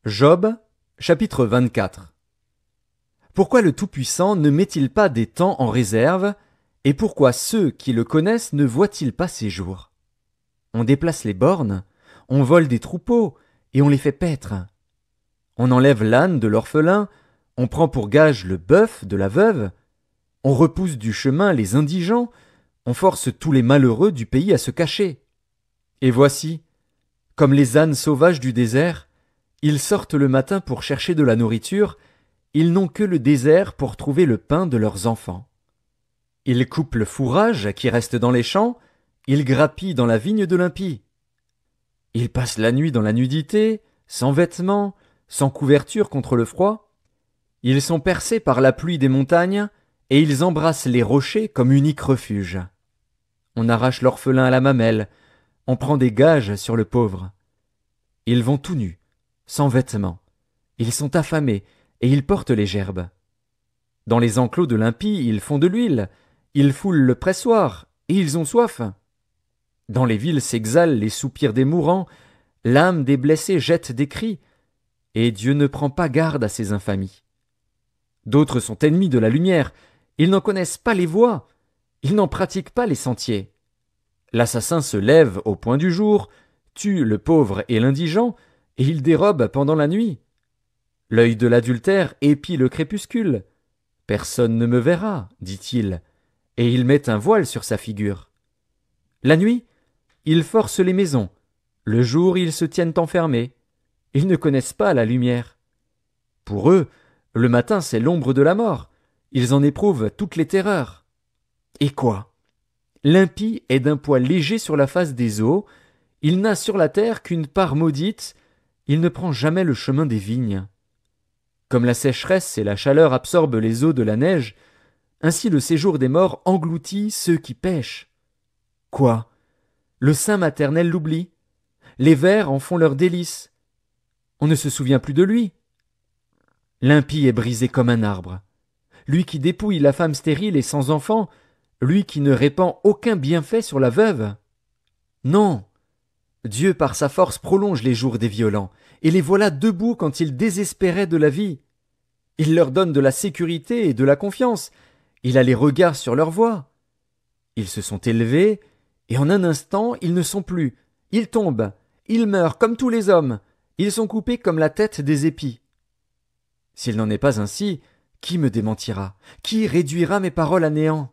Job, chapitre 24. Pourquoi le Tout-Puissant ne met-il pas des temps en réserve, et pourquoi ceux qui le connaissent ne voient-ils pas ses jours? On déplace les bornes, on vole des troupeaux, et on les fait paître. On enlève l'âne de l'orphelin, on prend pour gage le bœuf de la veuve, on repousse du chemin les indigents, on force tous les malheureux du pays à se cacher. Et voici, comme les ânes sauvages du désert, ils sortent le matin pour chercher de la nourriture, ils n'ont que le désert pour trouver le pain de leurs enfants. Ils coupent le fourrage qui reste dans les champs, ils grappillent dans la vigne de l'impie. Ils passent la nuit dans la nudité, sans vêtements, sans couverture contre le froid. Ils sont percés par la pluie des montagnes, et ils embrassent les rochers comme unique refuge. On arrache l'orphelin à la mamelle, on prend des gages sur le pauvre. Ils vont tout nus, sans vêtements. Ils sont affamés, et ils portent les gerbes. Dans les enclos de l'impie, ils font de l'huile, ils foulent le pressoir, et ils ont soif. Dans les villes s'exhalent les soupirs des mourants, l'âme des blessés jette des cris, et Dieu ne prend pas garde à ces infamies. D'autres sont ennemis de la lumière, ils n'en connaissent pas les voies, ils n'en pratiquent pas les sentiers. L'assassin se lève au point du jour, tue le pauvre et l'indigent, et il dérobe pendant la nuit. L'œil de l'adultère épie le crépuscule. Personne ne me verra, dit-il, et il met un voile sur sa figure. La nuit, ils forcent les maisons. Le jour, ils se tiennent enfermés. Ils ne connaissent pas la lumière. Pour eux, le matin, c'est l'ombre de la mort. Ils en éprouvent toutes les terreurs. Et quoi? L'impie est d'un poids léger sur la face des eaux. Il n'a sur la terre qu'une part maudite. Il ne prend jamais le chemin des vignes. Comme la sécheresse et la chaleur absorbent les eaux de la neige, ainsi le séjour des morts engloutit ceux qui pêchent. Quoi? Le sein maternel l'oublie. Les vers en font leur délice. On ne se souvient plus de lui. L'impie est brisé comme un arbre. Lui qui dépouille la femme stérile et sans enfant, lui qui ne répand aucun bienfait sur la veuve. Non. Dieu par sa force prolonge les jours des violents, et les voilà debout quand ils désespéraient de la vie. Il leur donne de la sécurité et de la confiance. Il a les regards sur leur voie. Ils se sont élevés, et en un instant ils ne sont plus. Ils tombent, ils meurent comme tous les hommes. Ils sont coupés comme la tête des épis. S'il n'en est pas ainsi, qui me démentira? Qui réduira mes paroles à néant?